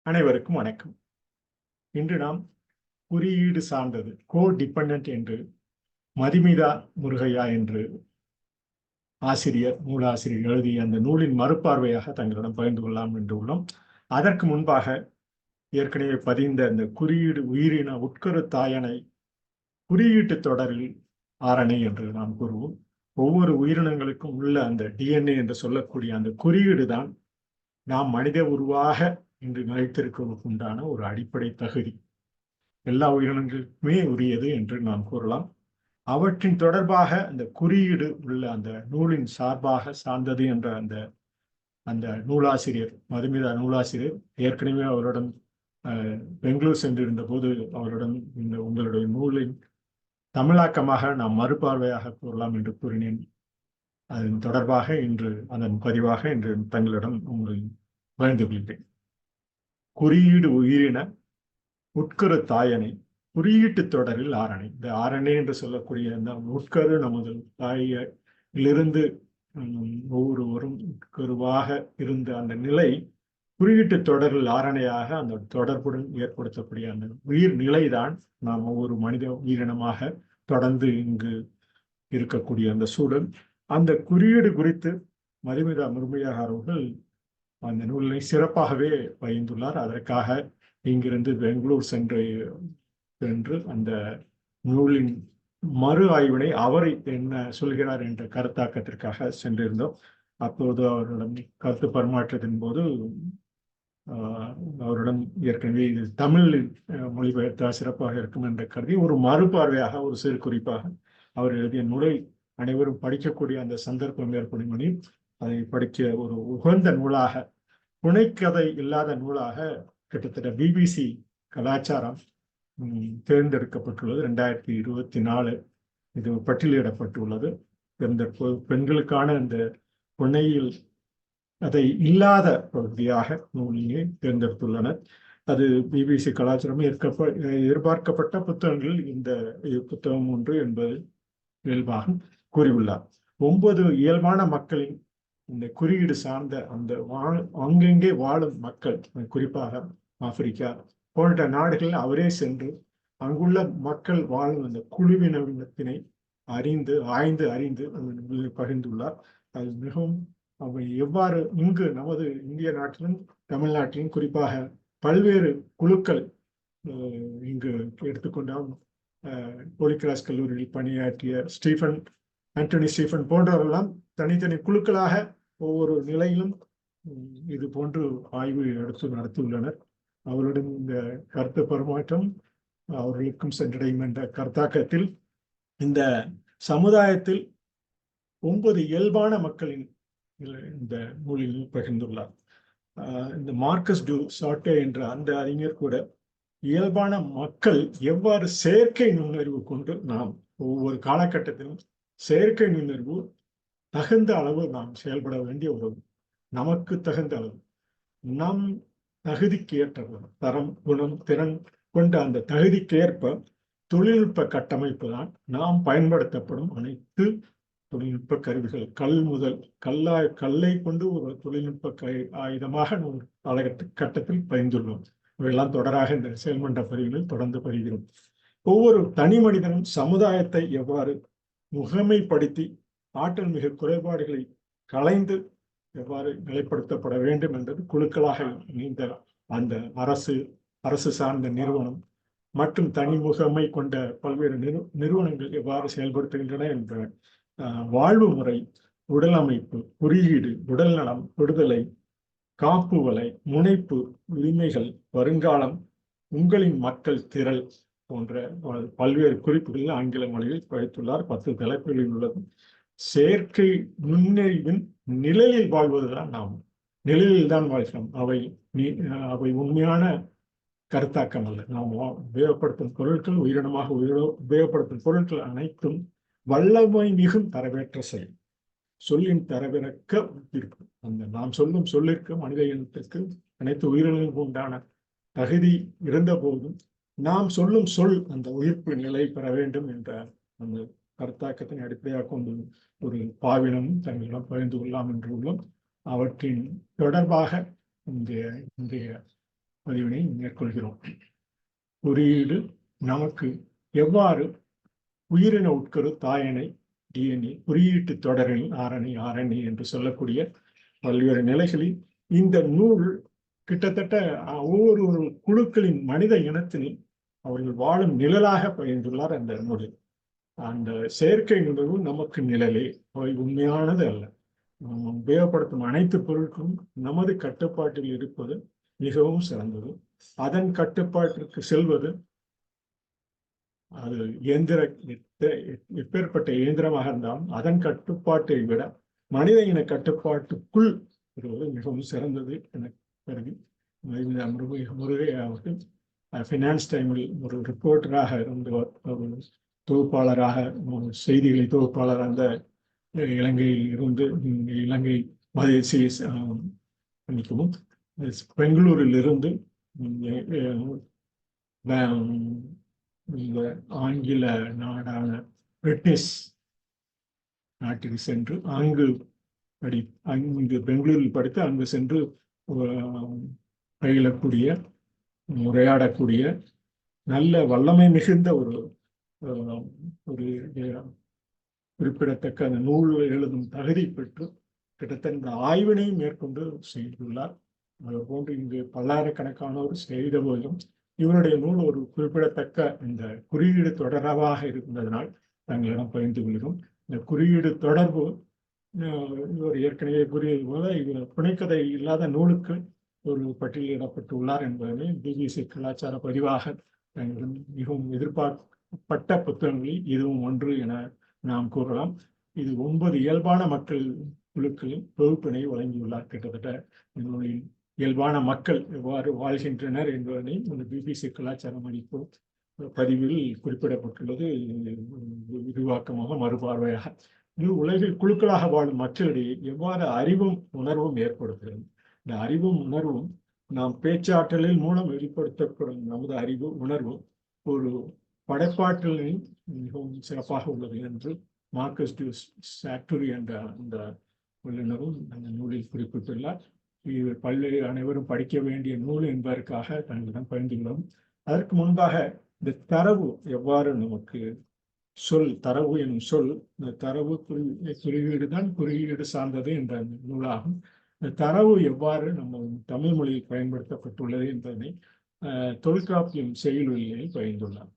அனைவருக்கும் வணக்கம். இன்று நாம் குறியீடு சார்ந்தது கோ டிபெண்டன்ட் என்று மதுமிதா முருகையா என்று நூலாசிரியர் எழுதிய அந்த நூலின் மறுபார்வையாக தங்களிடம் பகிர்ந்து கொள்ளலாம் என்று உள்ளோம். அதற்கு முன்பாக ஏற்கனவே பதிந்த அந்த குறியீடு உயிரின உட்கரு தாயனை குறியீட்டு தொடரில் ஆரணை என்று நாம் கூறுவோம். ஒவ்வொரு உயிரினங்களுக்கும் உள்ள அந்த டிஎன்ஏ என்று சொல்லக்கூடிய அந்த குறியீடு தான் நாம் மனித உருவாக இன்று நிலைத்திருப்பதற்கு உண்டான ஒரு அடிப்படை தகுதி. எல்லா உயிரினங்களுக்குமே உரியது என்று நாம் கூறலாம். அவற்றின் தொடர்பாக அந்த குறியீடு உள்ள அந்த நூலின் சார்பாக சார்ந்தது என்ற அந்த அந்த நூலாசிரியர் மதுமிதா நூலாசிரியர் ஏற்கனவே அவருடன் பெங்களூர் சென்றிருந்த போது அவருடன் இந்த உங்களுடைய நூலின் தமிழாக்கமாக நாம் மறுபார்வையாக கூறலாம் என்று கூறினேன். அதன் தொடர்பாக அதன் பதிவாக இன்று தங்களிடம் உங்களை பகிர்ந்து கொள்கிறேன். குறியீடு உயிரின உட்கரு தாயனை குறியீட்டு தொடரில் ஆரணை. இந்த ஆரணை என்று சொல்லக்கூடிய அந்த உட்கரு நமது தாயிலிருந்து ஒவ்வொருவரும் உட்கருவாக இருந்த அந்த நிலை குறியீட்டு தொடரில் ஆரணையாக அந்த தொடர்புடன் ஏற்படுத்தக்கூடிய அந்த உயிர் நிலைதான் நாம் ஒவ்வொரு மனித உயிரினமாக தொடர்ந்து இங்கு இருக்கக்கூடிய அந்த சூழல். அந்த குறியீடு குறித்து மதுமிதா முருகையா அவர்கள் அந்த நூலை சிறப்பாகவே பகிர்ந்துள்ளார். அதற்காக இங்கிருந்து பெங்களூர் சென்று அந்த நூலின் மறு ஆய்வினை அவர் என்ன சொல்கிறார் என்ற கருத்தாக்கத்திற்காக சென்றிருந்தோம். அப்போது அவருடன் கருத்து பரிமாற்றத்தின் போது அவருடன் ஏற்கனவே இது தமிழில் மொழிபெயர்த்தால் சிறப்பாக இருக்கும் என்ற கருதி ஒரு மறுபார்வையாக ஒரு சிறு குறிப்பாக அவர் எழுதிய நூலை அனைவரும் படிக்கக்கூடிய அந்த சந்தர்ப்பம் ஏற்படும். அதை படிக்க ஒரு உகந்த நூலாக, புனைக்கதை இல்லாத நூலாக கிட்டத்தட்ட பிபிசி கலாச்சாரம் தேர்ந்தெடுக்கப்பட்டுள்ளது. 2024 இது பட்டியலிடப்பட்டுள்ளது. பெண்களுக்கான இந்த புனையில் அதை இல்லாத பகுதியாக நூலினை தேர்ந்தெடுத்துள்ளனர். அது பிபிசி கலாச்சாரம் எதிர்பார்க்கப்பட்ட புத்தகங்களில் இந்த புத்தகம் ஒன்று என்பது இயல்பாக கூறியுள்ளார். 9 இயல்பான மக்களின் இந்த குறியீடு சார்ந்த அந்த அங்கெங்கே வாழும் மக்கள், குறிப்பாக ஆப்பிரிக்கா போன்ற நாடுகளில் அவரே சென்று அங்குள்ள மக்கள் வாழும் அந்த குழுவினத்தினை ஆய்ந்து அறிந்து பகிர்ந்துள்ளார். அது மிகவும் அவை எவ்வாறு இங்கு நமது இந்திய நாட்டிலும் தமிழ்நாட்டிலும் குறிப்பாக பல்வேறு குழுக்கள் இங்கு எடுத்துக்கொண்டால் போலிகிராஸ் கல்லூரியில் பணியாற்றிய ஆண்டனி ஸ்டீஃபன் போன்றவரெல்லாம் தனித்தனி குழுக்களாக ஒவ்வொரு நிலையிலும் இது போன்று ஆய்வு நடத்தியுள்ளனர். அவருடன் இந்த கருத்து பரிமாற்றம் அவர்களுக்கும் சென்றடையும் என்ற கருத்தாக்கத்தில் இந்த சமுதாயத்தில் 9 இயல்பான மக்களின் இந்த நூலில் பகிர்ந்துள்ளார். இந்த மார்க்கஸ் டு சாட்டே என்ற அந்த அறிஞர் கூட இயல்பான மக்கள் எவ்வாறு செயற்கை நுண்ணறிவு கொண்டு நாம் ஒவ்வொரு காலகட்டத்திலும் செயற்கை நுண்ணறிவு தகுந்த அளவு நாம் செயல்பட வேண்டிய ஒரு நமக்கு தகுந்த அளவு நம் தகுதிக்கு ஏற்ற தரம் குணம் திறன் கொண்ட அந்த தகுதிக்கேற்ப தொழில்நுட்ப கட்டமைப்பு தான் நாம் பயன்படுத்தப்படும் அனைத்து தொழில்நுட்ப கருவிகள். கல்லை கொண்டு ஒரு தொழில்நுட்ப ஆயுதமாக நம் காலகட்டத்தில் பயந்துள்ளோம். இவையெல்லாம் தொடராக இந்த செயல்மன்ற பதிவுகளில் தொடர்ந்து வருகிறோம். ஒவ்வொரு தனி மனிதனும் சமுதாயத்தை எவ்வாறு முகமைப்படுத்தி ஆற்றல் மிக குறைபாடுகளை களைந்து எவ்வாறு நிலைப்படுத்தப்பட வேண்டும் என்பது குழுக்களாக இணைந்த அந்த அரசு சார்ந்த நிறுவனம் மற்றும் தனிமுகமை கொண்ட பல்வேறு நிறுவனங்கள் எவ்வாறு செயல்படுத்துகின்றன என்ற வாழ்வு முறை, உடல் அமைப்பு, குறியீடு, உடல் நலம், விடுதலை, காப்பு வலை, முனைப்பு, உரிமைகள், வருங்காலம், உங்களின் மக்கள் திரள் போன்ற பல்வேறு குறிப்புகளில் ஆங்கில மொழியில் படித்துள்ளார். 10 தலைப்புகளில் உள்ளது. செயற்கை நுண்ணறிவின் நிழலில் வாழ்வதுதான் நாம். நிழலில் தான் வாழ்கிறோம். அவை உண்மையான கருத்தாக்கம் அல்ல. நாம் உபயோகப்படுத்தும் பொருட்கள், உயிரினமாக உபயோகப்படுத்தும் பொருட்கள் அனைத்தும் வல்லமை மிகும் தரவேற்ற செயல். சொல்லின் தரவிறக்க இருக்கும். அந்த நாம் சொல்லும் சொல்லிற்கு மனித இனத்திற்கு அனைத்து உயிரினங்களுக்கும் உண்டான தகுதி இருந்த போதும் நாம் சொல்லும் சொல் அந்த உயிர்ப்பு நிலை பெற வேண்டும் என்ற அந்த கருத்தாக்கத்தின் அடிப்படையாக கொண்டு ஒரு பாவினம் தங்களிடம் பகிர்ந்து கொள்ளலாம் என்று உள்ளோம். அவற்றின் தொடர்பாக இன்றைய பதிவினை மேற்கொள்கிறோம். குறியீடு நமக்கு எவ்வாறு உயிரின உட்கரு தாயணை டிஎன்ஏ குறியீட்டு தொடரணி ஆர்என்ஏ என்று சொல்லக்கூடிய பல்வேறு நிலைகளில் இந்த நூல் கிட்டத்தட்ட ஒவ்வொரு குழுக்களின் மனித இனத்தினை அவர்கள் வாழும் நிழலாக பகிர்ந்துள்ளார் அந்த நூலில். அந்த செயற்கை நுழைவு நமக்கு நிழலே, அவை உண்மையானது அல்ல. உபயோகப்படுத்தும் அனைத்து பொருட்களும் நமது கட்டுப்பாட்டில் இருப்பது மிகவும் சிறந்தது. அதன் கட்டுப்பாட்டிற்கு செல்வது அது இயந்திர எப்பேற்பட்ட இயந்திரமாக இருந்தாலும் அதன் கட்டுப்பாட்டை விட மனித இன கட்டுப்பாட்டுக்குள் வருவது மிகவும் சிறந்தது என கருதி முருகை அவர்கள் ஃபினான்ஸ் டைமில் ஒரு ரிப்போர்ட்டராக இருந்து ஒரு தொகுப்பாளராக செய்திகளை தொகுப்பாளர் அந்த இலங்கையில் இருந்து இலங்கை மன்னிக்கவும் பெங்களூரில் இருந்து இந்த ஆங்கில நாடான பிரிட்டிஷ் நாட்டுக்கு சென்று அங்கு பெங்களூரில் படித்து அங்கு சென்று பயிலக்கூடிய உரையாடக்கூடிய நல்ல வல்லமை மிகுந்த ஒரு குறிப்பிடத்தக்க அந்த நூல் எழுதும் தகுதி பெற்று கிட்டத்தட்ட ஆய்வினையும் மேற்கொண்டு செய்துள்ளார். அது போன்று இங்கு பல்லாயிரக்கணக்கானோர் செய்த போதும் இவருடைய நூல் ஒரு குறிப்பிடத்தக்க இந்த குறியீடு தொடர்பாக இருந்ததனால் தங்களிடம் பகிர்ந்து கொள்கிறோம். இந்த குறியீடு தொடர்பு இவர் ஏற்கனவே கூறியது போல இவர் புனைக்கதை இல்லாத நூலுக்கு ஒரு பட்டியலிடப்பட்டுள்ளார் என்பதனை பிபிசி கலாச்சார பதிவாக தங்களிடம் மிகவும் எதிர்பார்க்கப்பட்ட புத்தகங்களில் இதுவும் ஒன்று என நாம் கூறலாம். இது 9 இயல்பான மக்கள் குழுக்களின் தொகுப்பினை வழங்கியுள்ளார். கிட்டத்தட்ட நூலின் இயல்பான மக்கள் எவ்வாறு வாழ்கின்றனர் என்பதனை இந்த பிபிசி கலாச்சாரம் அளிப்பு பதிவில் குறிப்பிடப்பட்டுள்ளது. விரிவாக்கமாக மறுபார்வையாக இது உலகில் குழுக்களாக வாழும் மக்களிடையே எவ்வாறு அறிவும் உணர்வும் ஏற்படுகிறது. இந்த அறிவும் உணர்வும் நாம் பேச்சாற்றலின் மூலம் வெளிப்படுத்தப்படும் நமது அறிவு உணர்வு ஒரு படைப்பாற்றலின் மிகவும் சிறப்பாக உள்ளது என்று மார்க்கஸ் டி சாக்டரி என்ற அந்த வல்லுநரும் அந்த நூலில் குறிப்பிட்டுள்ளார். இது பல்வேறு அனைவரும் படிக்க வேண்டிய நூல் என்பதற்காக தங்களிடம் பகிர்ந்துள்ளோம். அதற்கு முன்பாக இந்த தரவு எவ்வாறு நமக்கு தரவு எனும் சொல் இந்த தரவு குறியீடு தான் குறியீடு சார்ந்தது என்ற நூலாகும். இந்த தரவு எவ்வாறு நம்ம தமிழ் மொழியில் பயன்படுத்தப்பட்டுள்ளது என்பதனை தொல்காப்பியம் செய்யுளில் பகிர்ந்துள்ளார்.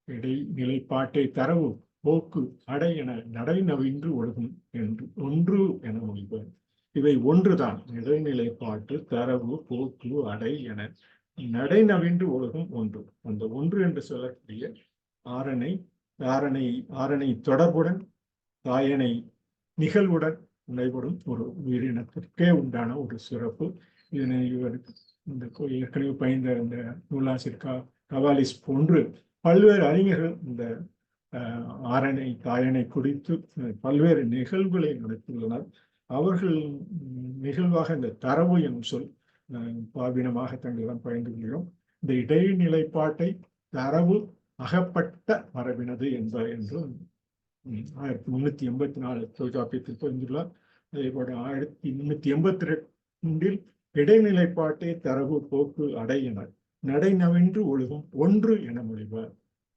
இடைநிலைப்பாட்டை தரவு போக்கு அடை என நடை நவின்று ஒழுகும் என்று ஒன்று என மொழிபெயர். இவை ஒன்றுதான். இடைநிலைப்பாட்டு தரவு போக்கு அடை என நடை நவின்று ஒழுகும் ஒன்று. அந்த ஒன்று என்று சொல்லக்கூடிய ஆரணை தொடர்புடன் தாயனை நிகழ்வுடன் நடைபெறும் ஒரு உயிரினத்திற்கே உண்டான ஒரு சிறப்பு. இதனை இந்த ஏற்கனவே பயின்ற இந்த நூலாசிரியர் கவாலிஸ் போன்று பல்வேறு அறிஞர்கள் இந்த தாயனை குறித்து பல்வேறு நிகழ்வுகளை நடத்தியுள்ளனர். அவர்கள் நிகழ்வாக இந்த தரவு எனும் சொல் பாவினமாக தங்களிடம் பகிர்ந்து கொள்கிறோம். இந்த இடைநிலைப்பாட்டை தரவு அகப்பட்ட மரபினது என்றும் 1384 தொல்காப்பியத்தில் பகிர்ந்துள்ளார். அதே போல 1382 இடைநிலைப்பாட்டை தரவு போக்கு அடை என நடை நவின்று ஒழுகும் ஒன்று என மொழிவார்.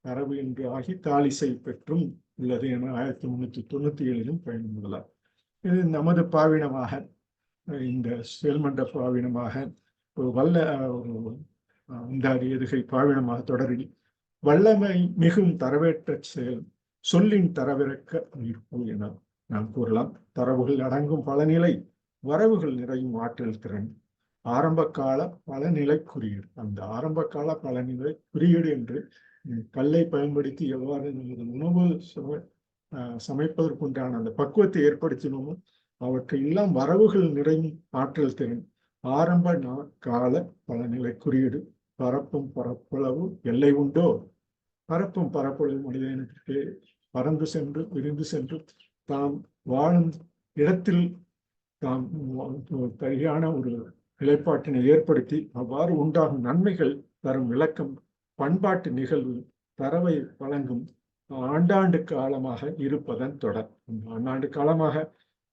தரவு என்று ஆகி தாளிசை பெற்றும் உள்ளது என 1397 பயன்படுத்தலாம். இது நமது பாவினமாக இந்த செயல்மன்ற பாவினமாக ஒரு உண்டாதி எதுகை பாவினமாக தொடரில் வல்லமை மிகும் தரவேற்ற செயல் சொல்லின் தரவிறக்க ஈர்ப்பு என நாம் கூறலாம். தரவுகள் அடங்கும் பலநிலை வரவுகள் நிறையும் ஆற்றல் திறன் ஆரம்ப கால பலநிலை குறியீடு. அந்த ஆரம்ப கால பலநிலை குறியீடு என்று கல்லை பயன்படுத்தி எவ்வாறு உணவு சமைப்பதற்குண்டான அந்த பக்குவத்தை ஏற்படுத்தினோமோ அவற்றை எல்லாம் வரவுகள் நிறையும் ஆற்றல் திறன் ஆரம்ப கால பலநிலை குறியீடு. பரப்பும் பரப்பளவு எல்லை உண்டோ? பரப்பும் பரப்பளவு மனித இனத்திற்கு பறந்து சென்று விரிந்து சென்று தாம் வாழும் இடத்தில் தாம் சரியான ஒரு நிலைப்பாட்டினை ஏற்படுத்தி அவ்வாறு உண்டாகும் நன்மைகள் தரும் விளக்கம் பண்பாட்டு நிகழ்வு தரவை வழங்கும் ஆண்டாண்டு காலமாக இருப்பதன் தொடர். ஆண்டாண்டு காலமாக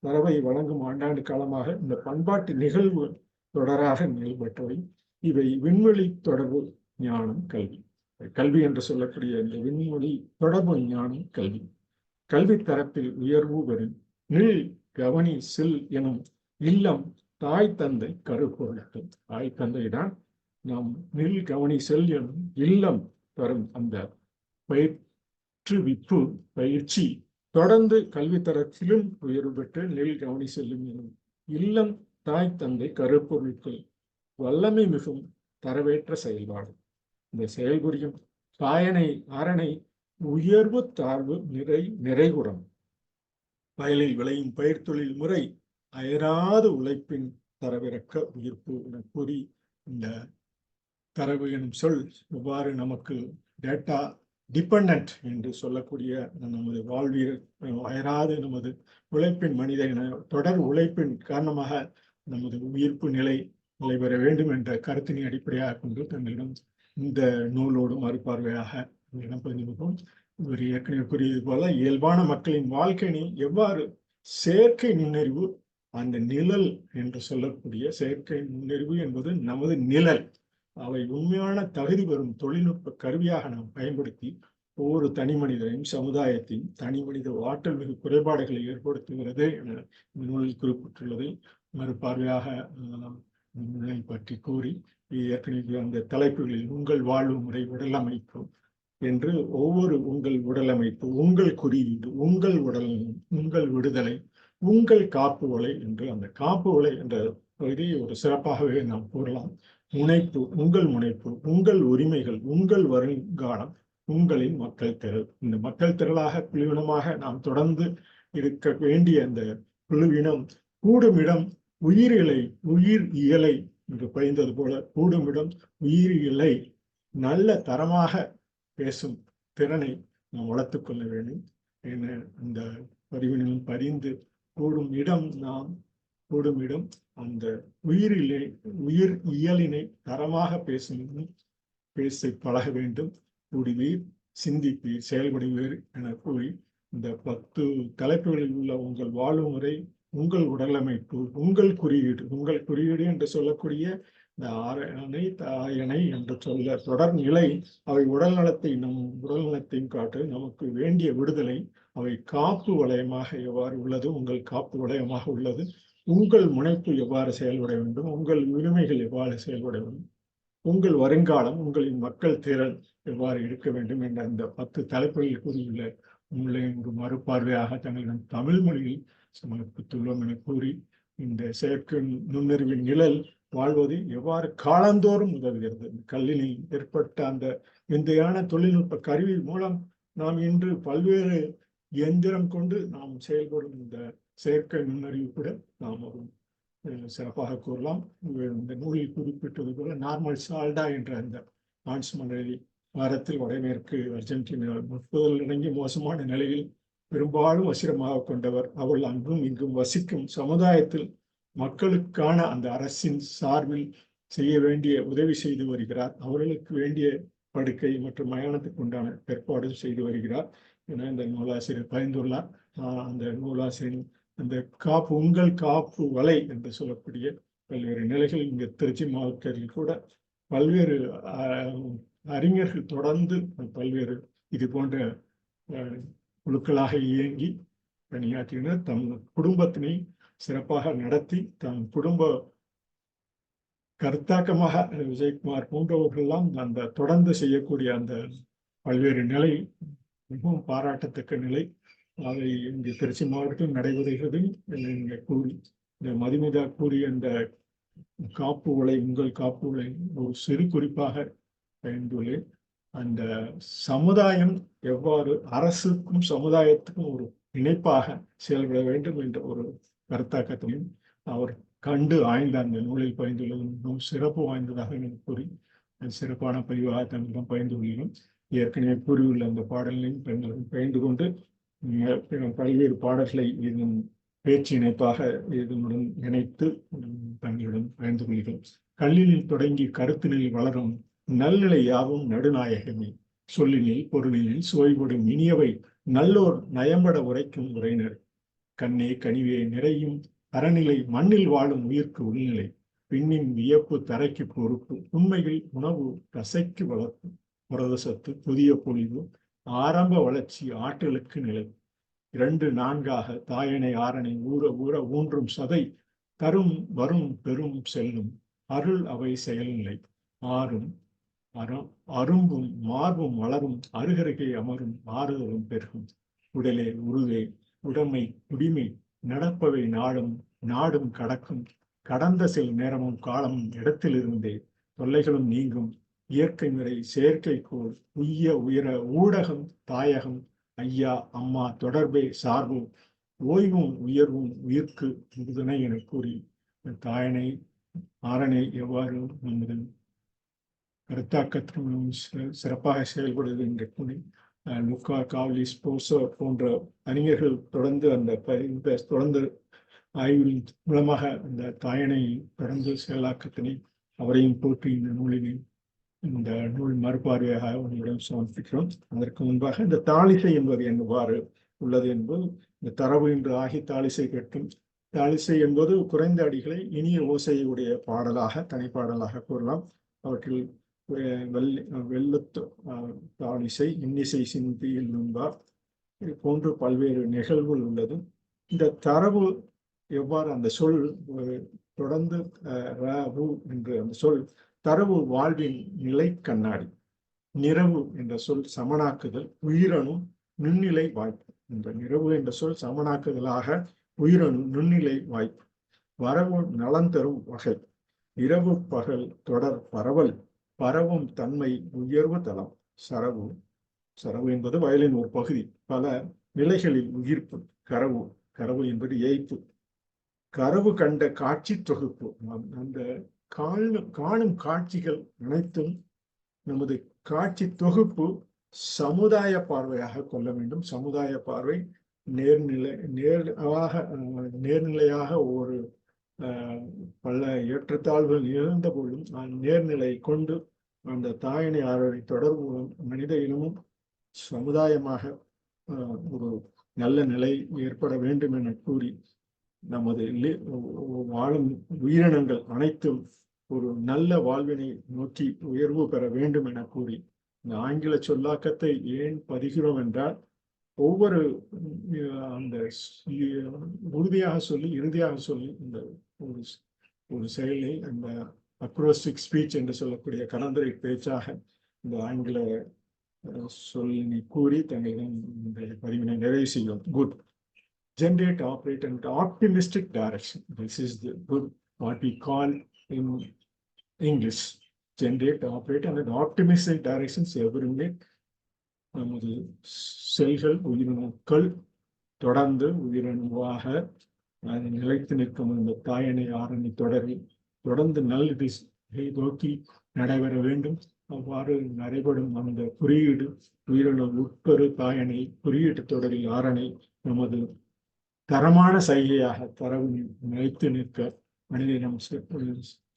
தரவை வழங்கும் ஆண்டாண்டு காலமாக இந்த பண்பாட்டு நிகழ்வு தொடராக நிகழ்பட்டவை. இவை விண்வெளி தொடர்பு ஞானம் கல்வி. கல்வி என்று சொல்லக்கூடிய இந்த விண்வெளி தொடர்பு ஞானம் கல்வி. கல்வி தரத்தில் உயர்வு பெறும் நில் கவனி சில் எனும் இல்லம் தாய் தந்தை கருப்பொருட்கள். தாய் தந்தை தான் நாம் நில் கவனி செல் எனும் இல்லம் தரும் அந்த பயிற்றுவிப்பு பயிற்சி தொடர்ந்து கல்வி தரத்திலும் உயர்வு பெற்று நில் கவனி செல்லும் எனும் இல்லம் தாய் தந்தை கருப்பொருட்கள் வல்லமை மிகும் தரவேற்ற செயல்பாடு. இந்த செயல்புரியும் தாயனை அரணை உயர்வு தாழ்வு நிறைகுறம் வயலில் விளையும் பயிர் தொழில் முறை அயராது உழைப்பின் தரவிறக்க உயிர்ப்பு என கூறி, இந்த தரவு எனும் சொல் எவ்வாறு நமக்கு டேட்டா டிபெண்டன்ட் என்று சொல்லக்கூடிய நமது வாழ்வியல் அயராது நமது உழைப்பின் மனித தொடர் உழைப்பின் காரணமாக நமது உயிர்ப்பு நிலை பெற வேண்டும் என்ற கருத்தினை அடிப்படையாக கொண்டு தங்களிடம் இந்த நூலோடு மறுபார்வையாக இடம் பதிந்திருக்கும். இவர் ஏற்கனவே கூறியது போல இயல்பான மக்களின் வாழ்க்கையினை எவ்வாறு செயற்கை நுண்ணறிவு, அந்த நிழல் என்று சொல்லக்கூடிய செயற்கை நுண்ணறிவு என்பது நமது நிழல், அவை உண்மையான தகுதி பெறும் தொழில்நுட்ப கருவியாக நாம் பயன்படுத்தி ஒவ்வொரு தனி மனிதனையும் சமுதாயத்தின் தனி மனித ஆற்றல் மிகு குறைபாடுகளை ஏற்படுத்துகிறது என இந்த நூலில் குறிப்பிட்டுள்ளதை மறுபார்வையாக பற்றி கூறி, ஏற்கனவே அந்த தலைப்புகளில் உங்கள் வாழ்வு முறை உடலமைப்பு என்று ஒவ்வொரு உங்கள் உடலமைப்பு, உங்கள் குறியீடு, உங்கள் உடல்நலம், உங்கள் விடுதலை, உங்கள் காப்பு உலை என்று அந்த காப்பு உலை என்ற பகுதியை ஒரு சிறப்பாகவே நாம் கூறலாம். முனைப்பு, உங்கள் முனைப்பு, உங்கள் உரிமைகள், உங்கள் வருங்காலம், உங்களின் மக்கள் திரள். இந்த மக்கள் திரளாக குழுவினமாக நாம் தொடர்ந்து இருக்க வேண்டிய அந்த குழுவினம் கூடுமிடம் உயிரிலை, உயிர் இயலை என்று பயந்தது போல கூடுமிடம் உயிரியலை நல்ல தரமாக பேசும் திறனை நாம் வளர்த்துக் கொள்ள வேண்டும் என அந்த பதிவினும் பரிந்து கூடும் இடம் நாம் கூடும் இடம் அந்த உயிர் இயலினை தரமாக பேச பழக வேண்டும். கூடுவீர், சிந்திப்பீர், செயல்படுவீர் என கூறி இந்த 10 தலைப்புகளில் உள்ள உங்கள் வாழ்வு முறை, உங்கள் உடலமைப்பு, உங்கள் குறியீடு என்று சொல்லக்கூடிய இந்த அரணை தாயணை என்று சொல்ல தொடர் நிலை, அவை உடல் நலத்தை நம் உடல் நலத்தையும் காட்டு, நமக்கு வேண்டிய விடுதலை, அவை காப்பு வளையமாக எவ்வாறு உள்ளது, உங்கள் காப்பு வளையமாக உள்ளது, உங்கள் முனைப்பு எவ்வாறு செயல்பட வேண்டும், உங்கள் உரிமைகள் எவ்வாறு செயல்பட வேண்டும், உங்கள் வருங்காலம், உங்களின் மக்கள் திறன் எவ்வாறு இருக்க வேண்டும் என்ற அந்த 10 தலைப்புகளில் கூறியுள்ள உங்களை மறுபார்வையாக தங்களிடம் தமிழ் மொழியில் சமர்ப்பித்துள்ளோம் என கூறி, இந்த செயற்கை நுண்ணறிவின் நிழல் வாழ்வது எவ்வாறு காலந்தோறும் உதவுகிறது. கல்லினில் ஏற்பட்ட அந்த விந்தையான தொழில்நுட்ப கருவி மூலம் நாம் இன்று பல்வேறு இயந்திரம் கொண்டு நாம் செயல்படும் இந்த செயற்கை நுண்ணறிவு கூட நாம் ஒரு சிறப்பாக கூறலாம். இந்த நூலில் குறிப்பிட்டது போல நார்மல் சால்டா என்ற அந்த ஆன்ஸ் மண்டலி வாரத்தில் வடமேற்கு அர்ஜென்டினா 30 அடங்கி மோசமான நிலையில் பெரும்பாலும் வசிரமாக கொண்டவர். அவள் அங்கும் இங்கும் வசிக்கும் சமுதாயத்தில் மக்களுக்கான அந்த அரசின் சார்பில் செய்ய வேண்டிய உதவி செய்து வருகிறார். அவர்களுக்கு வேண்டிய படுக்கை மற்றும் மயானத்துக்கு உண்டான ஏற்பாடு செய்து வருகிறார் என இந்த நூலாசிரியர் பயந்துள்ளார். அந்த நூலாசிரியர் அந்த உங்கள் காப்பு வலை என்று சொல்லக்கூடிய பல்வேறு நிலைகள் இங்கு திருச்சி மாவட்டத்தில் கூட பல்வேறு அறிஞர்கள் தொடர்ந்து பல்வேறு இது போன்ற குழுக்களாக இயங்கி பணியாற்றினர். தம் குடும்பத்தினை சிறப்பாக நடத்தி தம் குடும்ப கருத்தாக்கமாக விஜயகுமார் போன்றவர்கள்லாம் அந்த தொடர்ந்து செய்யக்கூடிய அந்த பல்வேறு நிலை மிகவும் பாராட்டத்தக்க நிலை. அதை இங்கு திருச்சி மாவட்டத்தில் நடைபெறுகிறது என்று கூறி, இந்த மதுமிதா கூறிய அந்த காப்பு உலை, உங்கள் காப்பு உலை ஒரு சிறு குறிப்பாக பயந்துள்ளேன். அந்த சமுதாயம் எவ்வாறு அரசுக்கும் சமுதாயத்துக்கும் ஒரு இணைப்பாக செயல்பட வேண்டும் என்ற ஒரு கருத்தாக்கத்தையும் அவர் கண்டு ஆய்ந்த அந்த நூலில் பயந்துள்ளது மிகவும் சிறப்பு வாய்ந்ததாக கூறி சிறப்பான பதிவாக தங்களிடம் பயந்து கொள்கிறோம். ஏற்கனவே கூறியுள்ள அந்த பாடலையும் பெண்களும் பயந்து கொண்டு பல்வேறு பாடல்களை இதன் பேச்சு இணைப்பாக இதனுடன் இணைத்து தங்களிடம் பயந்து கொள்கிறோம். கல்லினில் தொடங்கி கருத்தினில் வளரும் நல்நிலை யாவும் நடுநாயகமே, சொல்லினில் பொருளினில் சுவைபடும் இனியவை நல்லோர் நயம்பட உரைக்கும் உரையினர், கண்ணே கனிவே நிறையும் அறநிலை மண்ணில் வாழும் உயிர்க்கு உள்நிலை, பின்னின் வியப்பு தரைக்கு பொறுப்பு. உண்மையில் உணவு தசைக்கு வளர்ப்பு, புரதசத்து, புதிய பொலிவு, ஆரம்ப வளர்ச்சி, ஆற்றலுக்கு நிலை. 2 4 தாயணை ஆரணை ஊற ஊற ஊன்றும் சதை தரும் வரும் பெரும் செல்லும் அருள் அவை செயல்நிலை. ஆறும் அரும்பும் மார்பும் வளரும் அருகருகே அமரும் ஆறுதலும் பெருகும். உடலே உருவே உடைமை குடிமை நடப்பவை நாடும் நாடும் கடக்கும் கடந்த சில நேரமும் காலமும் இடத்திலிருந்தே தொல்லைகளும் நீங்கும் இயற்கை முறை செயற்கைக்கோள் உய்ய உயர ஊடகம் தாயகம் ஐயா அம்மா தொடர்பே சார்பு ஓய்வும் உயர்வும் உயிர்க்கு உறுதுணை என கூறி தாயனை ஆரணை எவ்வாறு நமது கருத்தாக்கத்திலும் சிறப்பாக செயல்படுவது என்ற கூறி லுக்கா காவ்லிஸ் போசோ போன்ற அறிஞர்கள் தொடர்ந்து ஆய்வின் மூலமாக அந்த தாயனை தொடர்ந்து செயலாக்கத்தினை அவரையும் போற்றி இந்த நூலினை இந்த நூல் மறுபார்வையாக உங்களிடம் சமர்ப்பிக்கிறோம். அதற்கு முன்பாக இந்த தாளிசை என்பது எவ்வாறு உள்ளது என்பது இந்த தரவு என்று ஆகி தாளிசை கட்டும். தாளிசை என்பது குறைந்த அடிகளை இனிய ஓசையுடைய பாடலாக தனிப்பாடலாக கூறலாம். அவற்றில் வெள்ளத்து தாளிசை இன்னிசை சிந்தி என்னும்பார் இது போன்று பல்வேறு நிகழ்வுகள் உள்ளது. இந்த தரவு எவ்வாறு அந்த சொல் தொடர்ந்து என்று அந்த சொல் தரவு வாழ்வின் நிலை கண்ணாடி. நிறவு என்ற சொல் சமனாக்குதல் உயிரணு நுண்ணிலை வாய்ப்பு. இந்த நிறவு என்ற சொல் சமனாக்குதலாக உயிரணு நுண்ணிலை வாய்ப்பு. வரவு நலன் தரும் வகை. இரவு பகல் தொடர் பரவல் பரவும் தன்மை உயர்வு தளம். சரவு சரவு என்பது வயலின் ஒரு பகுதி. பல நிலைகளில் உயிர்ப்பு. கரவு கரவு என்பது ஏய்ப்பு. கரவு கண்ட காட்சி தொகுப்பு. அந்த காணும் காட்சிகள் அனைத்தும் நமது காட்சி தொகுப்பு சமுதாய பார்வையாக கொள்ள வேண்டும். சமுதாய பார்வை நேர்நிலையாக ஒரு பல ஏற்றத்தாழ்வுகள் நிகழ்ந்த போதும் நேர்நிலை கொண்டு அந்த தாயணை ஆரோரை தொடர்பு மனித இனமும் சமுதாயமாக ஒரு நல்ல நிலை ஏற்பட வேண்டும் என கூறி நமது வாழும் உயிரினங்கள் அனைத்தும் ஒரு நல்ல வாழ்வினை நோக்கி உயர்வு பெற வேண்டும் என கூறி இந்த ஆங்கில சொல்லாக்கத்தை ஏன் பதிகிறோம் என்றால் ஒவ்வொரு அந்த உறுதியாக சொல்லி இறுதியாக சொல்லி இந்த ஒரு செயலை அந்த அக்ரோஸ்டிக் ஸ்பீச் என்று சொல்லக்கூடிய கலந்துரை பேச்சாக இந்த ஆங்கில சொல்லினை கூறி தங்களிடம் இந்த பதிவினை நிறைவு செய்யும். Good. Generate, operate, and optimistic direction. This is the good what we call in English. Generate, operate, and optimistic directions everywhere. நமது செல்கள் உயிரணுக்கள் தொடர்ந்து உயிரணுவாக நிலைத்து நிற்கும் இந்த தாயணை ஆரணி தொடரில் தொடர்ந்து நல்ல திசையை நோக்கி நடைபெற வேண்டும். அவ்வாறு நடைபெறும் அந்த குறியீடு உயிரணு உட்பெரு தாயணை குறியீட்டு தொடரில் ஆரணை நமது தரமான சைகையாக தரவு நிலைத்து நிற்க மனிதனம்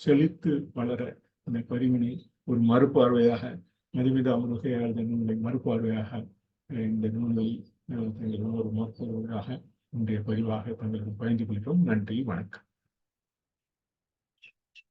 செழித்து வளர அந்த பதிவினை ஒரு மறுபார்வையாக மதுமிதா முருகையால் நூலை மறுபார்வையாக இந்த நூலை ஒரு மறுபார்வையாக இன்றைய பதிவாக தங்களுக்கு பயந்து கொள்கிறோம். நன்றி, வணக்கம்.